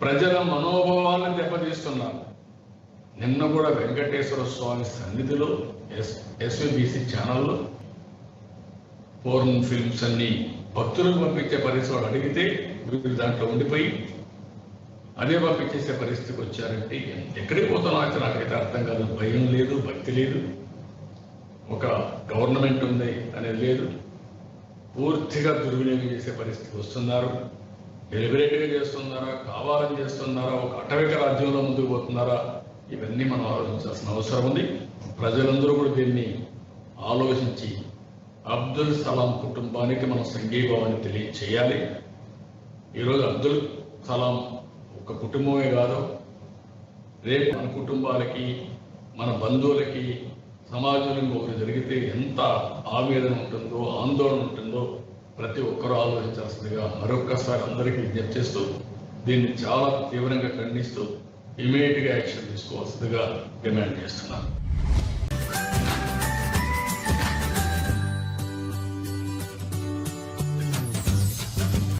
ప్రజల మనోభావాలను దెబ్బతీస్తున్నారు. నిన్న కూడా వెంకటేశ్వర స్వామి సన్నిధిలో ఎస్వీబీసీ ఛానల్లో ఫోరెన్ ఫిల్మ్స్ అన్ని భక్తులకు పంపించే పరిస్థితి అడిగితే వీళ్ళు దాంట్లో ఉండిపోయి అదే పంపించేసే పరిస్థితికి వచ్చారంటే ఎక్కడికి పోతున్నా నాకైతే అర్థం కాదు. భయం లేదు, భక్తి లేదు, ఒక గవర్నమెంట్ ఉంది అనేది లేదు. పూర్తిగా దుర్వినియోగం చేసే పరిస్థితికి వస్తున్నారు. డెలిబరేట్గా చేస్తున్నారా, కావాలని చేస్తున్నారా, ఒక అటవిక రాజ్యంలో ముందుకు పోతున్నారా, ఇవన్నీ మనం ఆలోచించాల్సిన అవసరం ఉంది. ప్రజలందరూ కూడా దీన్ని ఆలోచించి అబ్దుల్ సలాం కుటుంబానికి మనం సంఘీభావాన్ని తెలియచేయాలి. ఈరోజు అబ్దుల్ సలాం ఒక కుటుంబమే కాదు, రేపు మన కుటుంబాలకి, మన బంధువులకి, సమాజంలో ఇంకొకరు జరిగితే ఎంత ఆవేదన ఉంటుందో, ఆందోళన ఉంటుందో ప్రతి ఒక్కరూ ఆలోచించాల్సిందిగా మరొక్కసారి అందరికీ విజ్ఞప్తి చేస్తూ దీన్ని చాలా తీవ్రంగా ఖండిస్తూ ఇమీడియట్గా యాక్షన్ తీసుకోవాల్సిందిగా డిమాండ్ చేస్తున్నాను.